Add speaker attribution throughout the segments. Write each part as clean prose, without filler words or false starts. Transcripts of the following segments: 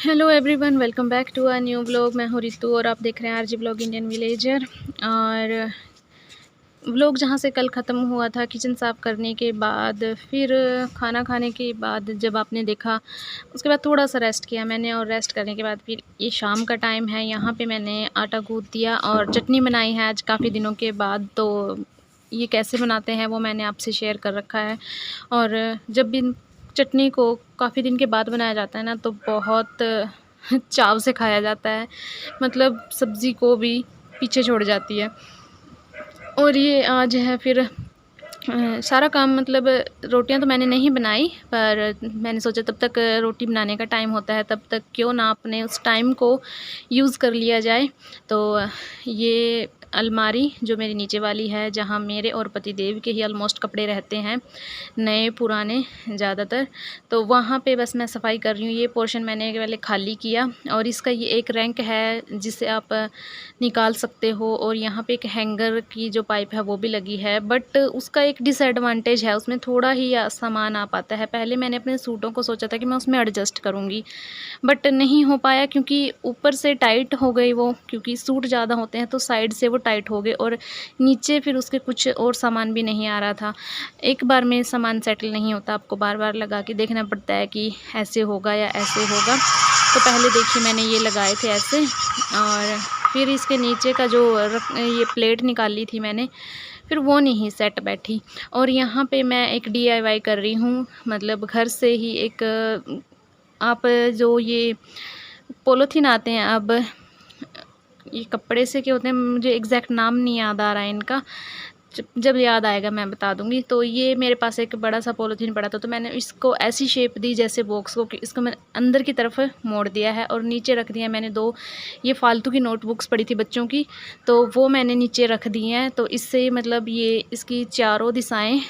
Speaker 1: Hello everyone, welcome back to a new vlog. मैं हूँ रितु और आप देख रहे हैं आरजी ब्लॉग इंडियन विलेजर। और व्लॉग जहाँ से कल ख़त्म हुआ था किचन साफ़ करने के बाद, फिर खाना खाने के बाद जब आपने देखा, उसके बाद थोड़ा सा रेस्ट किया मैंने। और रेस्ट करने के बाद फिर ये शाम का टाइम है, यहाँ पे मैंने आटा गूँथ दिया और चटनी बनाई है आज काफ़ी दिनों के बाद। तो ये कैसे बनाते हैं वो मैंने आपसे शेयर कर रखा है। और जब भी चटनी को काफ़ी दिन के बाद बनाया जाता है ना, तो बहुत चाव से खाया जाता है, मतलब सब्ज़ी को भी पीछे छोड़ जाती है। और ये आज है फिर सारा काम, मतलब रोटियां तो मैंने नहीं बनाई, पर मैंने सोचा तब तक रोटी बनाने का टाइम होता है, तब तक क्यों ना अपने उस टाइम को यूज़ कर लिया जाए। तो ये अलमारी जो मेरी नीचे वाली है, जहाँ मेरे और पतिदेव के ही ऑलमोस्ट कपड़े रहते हैं, नए पुराने ज़्यादातर, तो वहाँ पे बस मैं सफाई कर रही हूँ। ये पोर्शन मैंने पहले खाली किया और इसका ये एक रैंक है जिसे आप निकाल सकते हो। और यहाँ पे एक हैंगर की जो पाइप है वो भी लगी है, बट उसका एक डिसएडवांटेज है, उसमें थोड़ा ही सामान आ पाता है। पहले मैंने अपने सूटों को सोचा था कि मैं उसमें एडजस्ट करूँगी, बट नहीं हो पाया, क्योंकि ऊपर से टाइट हो गई वो, क्योंकि सूट ज़्यादा होते हैं तो साइड से वो टाइट हो गए, और नीचे फिर उसके कुछ और सामान भी नहीं आ रहा था। एक बार में सामान सेटल नहीं होता, आपको बार बार लगा के देखना पड़ता है कि ऐसे होगा या ऐसे होगा। तो पहले देखिए मैंने ये लगाए थे ऐसे, और फिर इसके नीचे का जो ये प्लेट निकाली थी मैंने, फिर वो नहीं सेट बैठी। और यहाँ पे मैं एक DIY कर रही हूँ, मतलब घर से ही एक आप जो ये पॉलीथीन आते हैं, अब ये कपड़े से क्या होते हैं, मुझे एग्जैक्ट नाम नहीं याद आ रहा है इनका, जब याद आएगा मैं बता दूंगी। तो ये मेरे पास एक बड़ा सा पॉलीथीन पड़ा था, तो मैंने इसको ऐसी शेप दी जैसे बॉक्स को, कि इसको मैंने अंदर की तरफ मोड़ दिया है और नीचे रख दिया मैंने दो ये फालतू की नोटबुक्स पड़ी थी बच्चों की, तो वो मैंने नीचे रख दी हैं। तो इससे मतलब ये इसकी चारों दिशाएं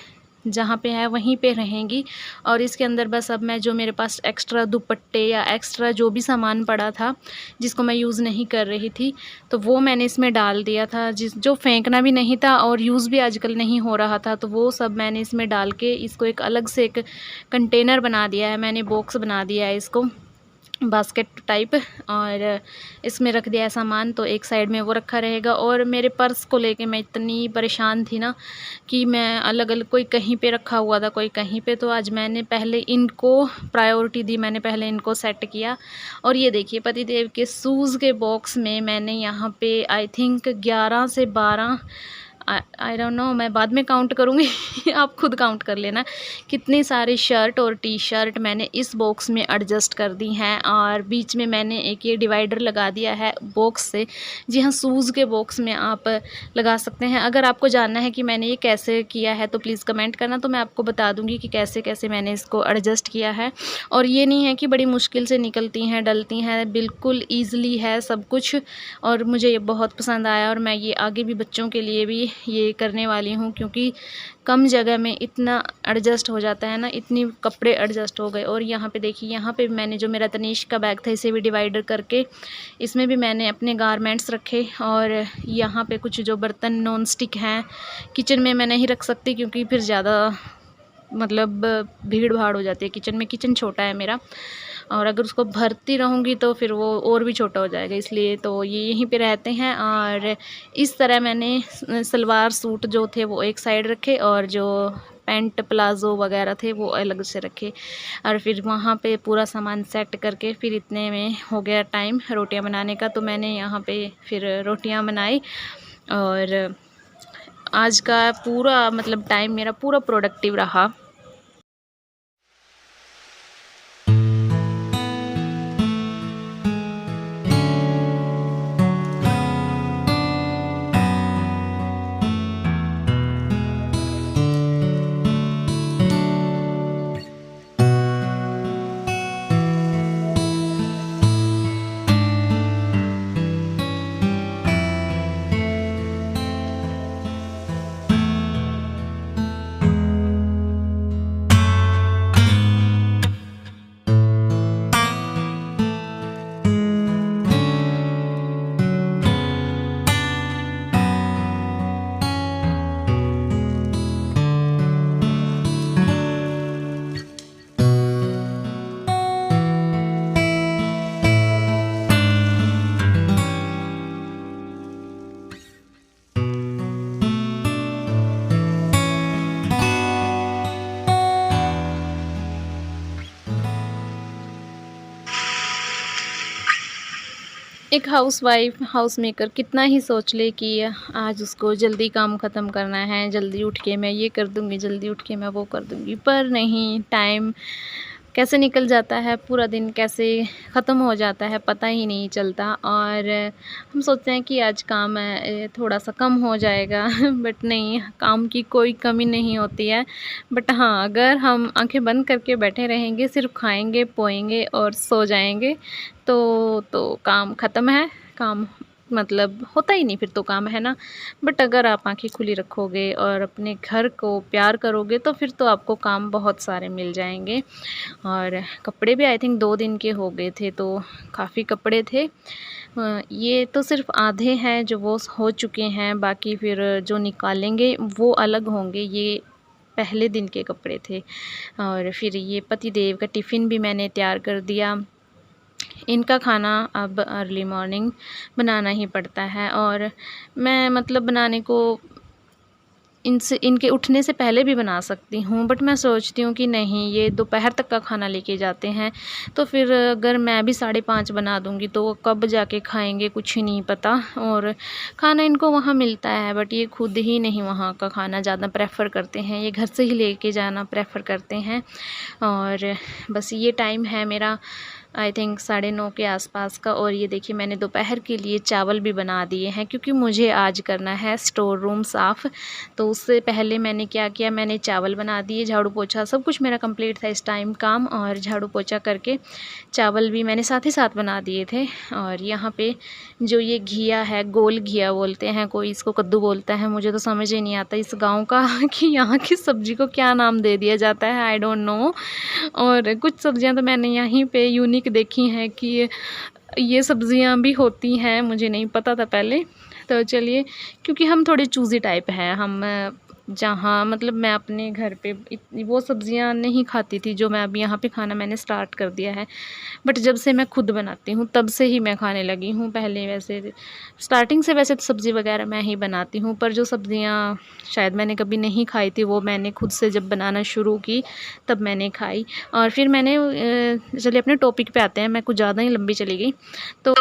Speaker 1: जहाँ पे है वहीं पे रहेंगी। और इसके अंदर बस अब मैं जो मेरे पास एक्स्ट्रा दुपट्टे या एक्स्ट्रा जो भी सामान पड़ा था जिसको मैं यूज़ नहीं कर रही थी, तो वो मैंने इसमें डाल दिया था, जो फेंकना भी नहीं था और यूज़ भी आजकल नहीं हो रहा था, तो वो सब मैंने इसमें डाल के इसको एक अलग से एक कंटेनर बना दिया है मैंने, बॉक्स बना दिया है इसको, बास्केट टाइप। और इसमें रख दिया है सामान, तो एक साइड में वो रखा रहेगा। और मेरे पर्स को लेके मैं इतनी परेशान थी ना, कि मैं अलग अलग, कोई कहीं पे रखा हुआ था कोई कहीं पे, तो आज मैंने पहले इनको प्रायोरिटी दी, मैंने पहले इनको सेट किया। और ये देखिए पतिदेव के शूज़ के बॉक्स में मैंने यहाँ पे आई थिंक 11 से 12, आई डोंट नो, मैं बाद में काउंट करूँगी आप खुद काउंट कर लेना, कितनी सारी शर्ट और टी शर्ट मैंने इस बॉक्स में एडजस्ट कर दी हैं। और बीच में मैंने एक ये डिवाइडर लगा दिया है बॉक्स से। जी हाँ, शूज़ के बॉक्स में आप लगा सकते हैं। अगर आपको जानना है कि मैंने ये कैसे किया है तो प्लीज़ कमेंट करना, तो मैं आपको बता दूँगी कि कैसे कैसे मैंने इसको एडजस्ट किया है। और ये नहीं है कि बड़ी मुश्किल से निकलती हैं डलती हैं, बिल्कुल ईज़िली है सब कुछ। और मुझे ये बहुत पसंद आया, और मैं ये आगे भी बच्चों के लिए भी ये करने वाली हूँ, क्योंकि कम जगह में इतना एडजस्ट हो जाता है ना, इतनी कपड़े एडजस्ट हो गए। और यहाँ पे देखिए, यहाँ पे मैंने जो मेरा तनीष का बैग था इसे भी डिवाइडर करके इसमें भी मैंने अपने गारमेंट्स रखे। और यहाँ पे कुछ जो बर्तन नॉन स्टिक हैं, किचन में मैं नहीं रख सकती क्योंकि फिर ज़्यादा मतलब भीड़ भाड़ हो जाती है किचन में, किचन छोटा है मेरा, और अगर उसको भरती रहूँगी तो फिर वो और भी छोटा हो जाएगा, इसलिए तो ये यहीं पे रहते हैं। और इस तरह मैंने सलवार सूट जो थे वो एक साइड रखे, और जो पैंट प्लाज़ो वगैरह थे वो अलग से रखे। और फिर वहाँ पे पूरा सामान सेट करके फिर इतने में हो गया टाइम रोटियां बनाने का, तो मैंने यहाँ पे फिर रोटियां बनाई। और आज का पूरा मतलब टाइम मेरा पूरा प्रोडक्टिव रहा। एक हाउसवाइफ़, हाउस मेकर कितना ही सोच ले कि आज उसको जल्दी काम ख़त्म करना है, जल्दी उठ के मैं ये कर दूँगी, जल्दी उठ के मैं वो कर दूँगी, पर नहीं, टाइम कैसे निकल जाता है, पूरा दिन कैसे ख़त्म हो जाता है पता ही नहीं चलता। और हम सोचते हैं कि आज काम थोड़ा-सा कम हो जाएगा बट नहीं, काम की कोई कमी नहीं होती है। बट हाँ, अगर हम आँखें बंद करके बैठे रहेंगे, सिर्फ़ खाएँगे, पोएँगे और सो जाएँगे तो काम ख़त्म है, काम मतलब होता ही नहीं फिर तो काम, है ना? बट अगर आप आँखें खुली रखोगे और अपने घर को प्यार करोगे तो फिर तो आपको काम बहुत सारे मिल जाएँगे। और कपड़े भी आई थिंक 2 दिन के हो गए थे, तो काफ़ी कपड़े थे। ये तो सिर्फ़ आधे हैं जो वो हो चुके हैं, बाकी फिर जो निकालेंगे वो अलग होंगे। ये पहले दिन के कपड़े थे। और फिर ये पतिदेव का टिफ़िन भी मैंने तैयार कर दिया। इनका खाना अब अर्ली मॉर्निंग बनाना ही पड़ता है, और मैं मतलब बनाने को इनके उठने से पहले भी बना सकती हूँ, बट मैं सोचती हूँ कि नहीं, ये दोपहर तक का खाना लेके जाते हैं, तो फिर अगर मैं भी 5:30 बना दूँगी तो वो कब जाके खाएँगे कुछ ही नहीं पता। और खाना इनको वहाँ मिलता है, बट ये खुद ही नहीं वहाँ का खाना ज़्यादा प्रेफ़र करते हैं, ये घर से ही लेके जाना प्रेफ़र करते हैं। और बस ये टाइम है मेरा आई थिंक 9:30 के आसपास का। और ये देखिए, मैंने दोपहर के लिए चावल भी बना दिए हैं, क्योंकि मुझे आज करना है स्टोर रूम साफ़। तो उससे पहले मैंने क्या किया, मैंने चावल बना दिए, झाड़ू पोछा सब कुछ मेरा कंप्लीट था इस टाइम काम, और झाड़ू पोछा करके चावल भी मैंने साथ ही साथ बना दिए थे। और यहाँ पे जो ये घिया है, गोल घिया बोलते हैं, कोई इसको कद्दू बोलता है, मुझे तो समझ ही नहीं आता इस गाँव का कि यहाँ की सब्ज़ी को क्या नाम दे दिया जाता है, आई डोंट नो। और कुछ सब्ज़ियाँ तो मैंने यहीं पे यूनिक देखी हैं कि ये सब्ज़ियाँ भी होती हैं, मुझे नहीं पता था पहले। तो चलिए, क्योंकि हम थोड़े चूज़ी टाइप हैं, हम जहाँ मतलब मैं अपने घर पे वो सब्ज़ियाँ नहीं खाती थी जो मैं अब यहाँ पे खाना मैंने स्टार्ट कर दिया है। बट जब से मैं खुद बनाती हूँ तब से ही मैं खाने लगी हूँ। पहले वैसे स्टार्टिंग से वैसे तो सब्ज़ी वग़ैरह मैं ही बनाती हूँ, पर जो सब्ज़ियाँ शायद मैंने कभी नहीं खाई थी वो मैंने खुद से जब बनाना शुरू की तब मैंने खाई। और फिर मैंने चलिए अपने टॉपिक पे आते हैं, मैं कुछ ज़्यादा ही लंबी चली गई। तो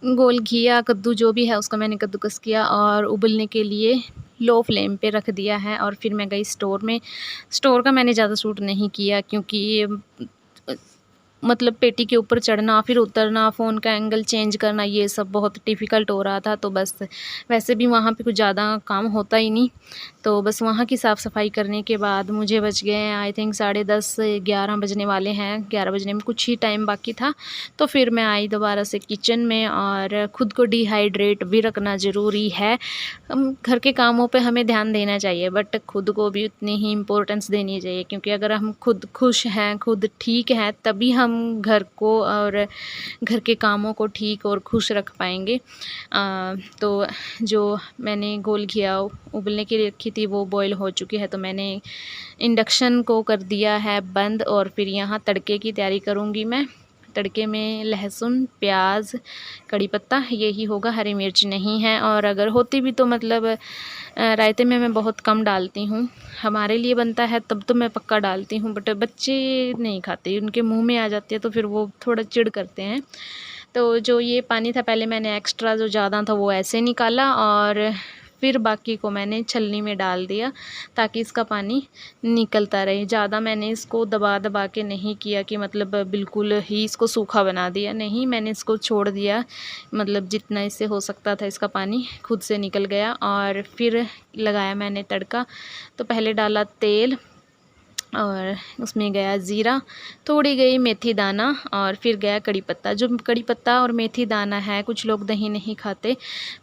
Speaker 1: गोल घिया, कद्दू जो भी है उसको मैंने कद्दूकस किया और उबलने के लिए लो फ्लेम पे रख दिया है। और फिर मैं गई स्टोर में। स्टोर का मैंने ज़्यादा शूट नहीं किया, क्योंकि मतलब पेटी के ऊपर चढ़ना, फिर उतरना, फ़ोन का एंगल चेंज करना, ये सब बहुत डिफ़िकल्ट हो रहा था। तो बस वैसे भी वहाँ पे कुछ ज़्यादा काम होता ही नहीं, तो बस वहाँ की साफ़-सफ़ाई करने के बाद मुझे बज गए हैं आई थिंक 10:30 11 बजने वाले हैं, 11 बजने में कुछ ही टाइम बाकी था। तो फिर मैं आई दोबारा से किचन में, और खुद को डिहाइड्रेट भी रखना ज़रूरी है। हम घर के कामों पे हमें ध्यान देना चाहिए, बट खुद को भी उतनी ही इम्पोर्टेंस देनी चाहिए, क्योंकि अगर हम खुद खुश हैं, खुद ठीक हैं, तभी हम घर को और घर के कामों को ठीक और खुश रख पाएँगे। तो जो मैंने गोल घिया उबलने के लिए रखी थी वो बॉयल हो चुकी है, तो मैंने इंडक्शन को कर दिया है बंद। और फिर यहाँ तड़के की तैयारी करूँगी मैं। तड़के में लहसुन, प्याज, कड़ी पत्ता यही होगा, हरी मिर्च नहीं है। और अगर होती भी तो मतलब रायते में मैं बहुत कम डालती हूँ। हमारे लिए बनता है तब तो मैं पक्का डालती हूँ, बट बच्चे नहीं खाते, उनके मुँह में आ जाती है तो फिर वो थोड़ा चिढ़ करते हैं। तो जो ये पानी था पहले मैंने एक्स्ट्रा जो ज़्यादा था वो ऐसे निकाला, और फिर बाकी को मैंने छलनी में डाल दिया ताकि इसका पानी निकलता रहे। ज़्यादा मैंने इसको दबा के नहीं किया कि मतलब बिल्कुल ही इसको सूखा बना दिया, नहीं, मैंने इसको छोड़ दिया, मतलब जितना इससे हो सकता था इसका पानी खुद से निकल गया। और फिर लगाया मैंने तड़का। तो पहले डाला तेल, और उसमें गया ज़ीरा, थोड़ी गई मेथी दाना, और फिर गया कड़ी पत्ता। जो कड़ी पत्ता और मेथी दाना है, कुछ लोग दही नहीं खाते,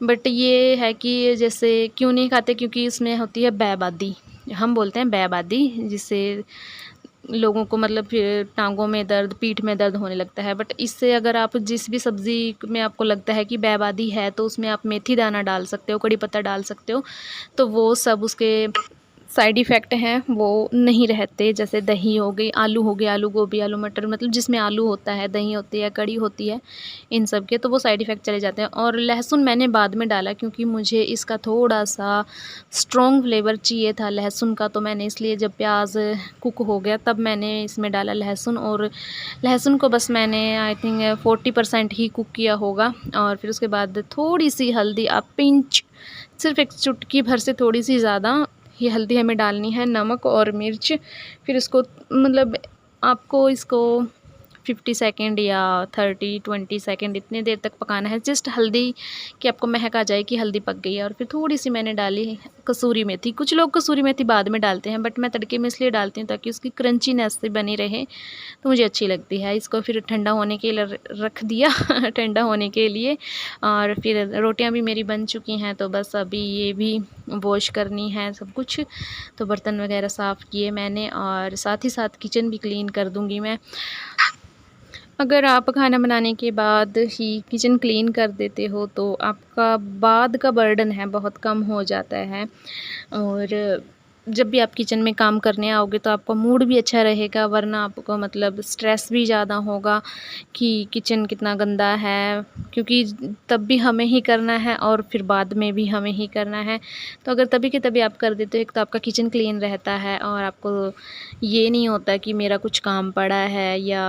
Speaker 1: बट ये है कि जैसे क्यों नहीं खाते, क्योंकि इसमें होती है बैबादी, हम बोलते हैं बैबादी, जिससे लोगों को मतलब फिर टांगों में दर्द, पीठ में दर्द होने लगता है। बट इससे अगर आप जिस भी सब्ज़ी में आपको लगता है कि बैबादी है तो उसमें आप मेथी दाना डाल सकते हो, कड़ी पत्ता डाल सकते हो, तो वो सब उसके साइड इफ़ेक्ट हैं वो नहीं रहते। जैसे दही हो गई, आलू हो गया, आलू गोभी, आलू मटर, मतलब जिसमें आलू होता है, दही होती है, कड़ी होती है, इन सब के तो वो साइड इफ़ेक्ट चले जाते हैं। और लहसुन मैंने बाद में डाला क्योंकि मुझे इसका थोड़ा-सा स्ट्रॉन्ग फ्लेवर चाहिए था लहसुन का, तो मैंने इसलिए जब प्याज़ कुक हो गया तब मैंने इसमें डाला लहसुन। और लहसुन को बस मैंने आई थिंक 40% ही कुक किया होगा। और फिर उसके बाद थोड़ी-सी हल्दी, पिंच, सिर्फ़ एक चुटकी भर से थोड़ी-सी ज़्यादा ये हल्दी हमें डालनी है, नमक और मिर्च। फिर इसको मतलब आपको इसको 50 सेकंड या 30-20 सेकंड इतनी देर तक पकाना है, जस्ट हल्दी कि आपको महक आ जाए कि हल्दी पक गई है। और फिर थोड़ी-सी मैंने डाली कसूरी मेथी। कुछ लोग कसूरी मेथी बाद में डालते हैं, बट मैं तड़के में इसलिए डालती हूँ ताकि उसकी क्रंचीनेस से बनी रहे, तो मुझे अच्छी लगती है। इसको फिर ठंडा होने के लिए रख दिया ठंडा होने के लिए। और फिर रोटियाँ भी मेरी बन चुकी हैं, तो बस अभी ये भी वॉश करनी है सब कुछ। तो बर्तन वगैरह साफ़ किए मैंने और साथ ही साथ किचन भी क्लीन कर दूँगी मैं। अगर आप खाना बनाने के बाद ही किचन क्लीन कर देते हो तो आपका बाद का बर्डन है बहुत कम हो जाता है। और जब भी आप किचन में काम करने आओगे तो आपका मूड भी अच्छा रहेगा, वरना आपको मतलब स्ट्रेस भी ज़्यादा होगा कि किचन कितना गंदा है, क्योंकि तब भी हमें ही करना है और फिर बाद में भी हमें ही करना है। तो अगर तभी के तभी आप कर देते हो, एक तो आपका किचन क्लीन रहता है और आपको ये नहीं होता कि मेरा कुछ काम पड़ा है या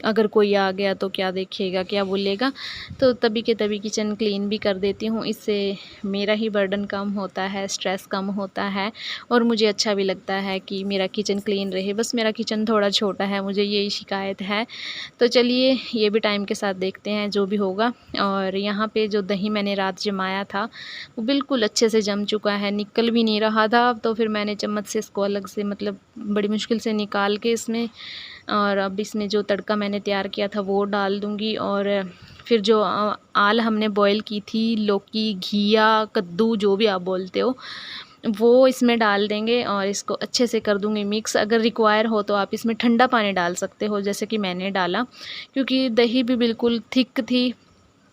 Speaker 1: अगर कोई आ गया तो क्या देखेगा, क्या बोलेगा। तो तभी के तभी किचन क्लीन भी कर देती हूँ, इससे मेरा ही बर्डन कम होता है, स्ट्रेस कम होता है और मुझे अच्छा भी लगता है कि मेरा किचन क्लीन रहे। बस मेरा किचन थोड़ा छोटा है, मुझे यही शिकायत है। तो चलिए ये भी टाइम के साथ देखते हैं जो भी होगा। और यहाँ पे जो दही मैंने रात जमाया था वो बिल्कुल अच्छे से जम चुका है, निकल भी नहीं रहा था। तो फिर मैंने चम्मच से इसको अलग से मतलब बड़ी मुश्किल से निकाल के इसमें, और अब इसमें जो तड़का मैंने तैयार किया था वो डाल दूँगी। और फिर जो आल हमने बॉईल की थी, लौकी, घिया, कद्दू जो भी आप बोलते हो, वो इसमें डाल देंगे और इसको अच्छे से कर दूँगी मिक्स। अगर रिक्वायर हो तो आप इसमें ठंडा पानी डाल सकते हो, जैसे कि मैंने डाला, क्योंकि दही भी बिल्कुल थिक थी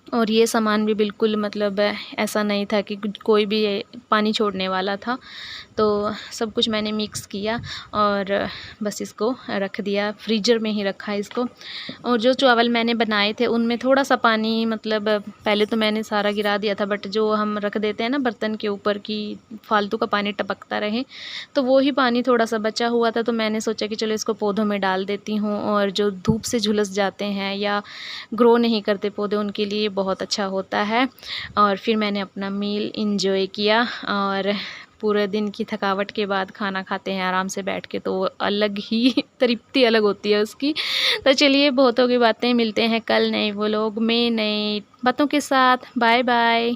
Speaker 1: और ये सामान भी बिल्कुल मतलब ऐसा नहीं था कि कोई भी पानी छोड़ने वाला था। तो सब कुछ मैंने मिक्स किया और बस इसको रख दिया, फ्रीज़र में ही रखा इसको। और जो चावल मैंने बनाए थे उनमें थोड़ा-सा पानी मतलब पहले तो मैंने सारा गिरा दिया था, बट जो हम रख देते हैं ना बर्तन के ऊपर कि फालतू का पानी टपकता रहे, तो वो ही पानी थोड़ा-सा बचा हुआ था। तो मैंने सोचा कि चलो इसको पौधों में डाल देती हूँ, और जो धूप से झुलस जाते हैं या ग्रो नहीं करते पौधे, उनके लिए बहुत अच्छा होता है। और फिर मैंने अपना मील एंजॉय किया, और पूरे दिन की थकावट के बाद खाना खाते हैं आराम से बैठ के, तो अलग ही तृप्ति अलग होती है उसकी। तो चलिए बहुतों की बातें, मिलते हैं कल नए व्लॉग में नई बातों के साथ। Bye bye.